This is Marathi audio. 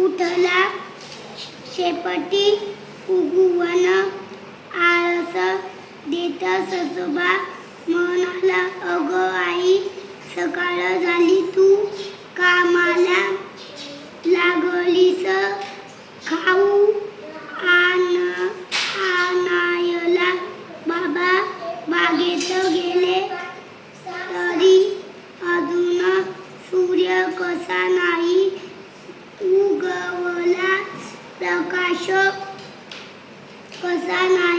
उठला शेपटी उगवण आळस देत सजोबा म्हणाला, अगं आई सकाळ झाली तू कामाला लागलीस, खाऊ आणायला बाबा बागेत गेले तरी अजून सूर्य कसा नाही उगवला, प्रकाश कसा नाही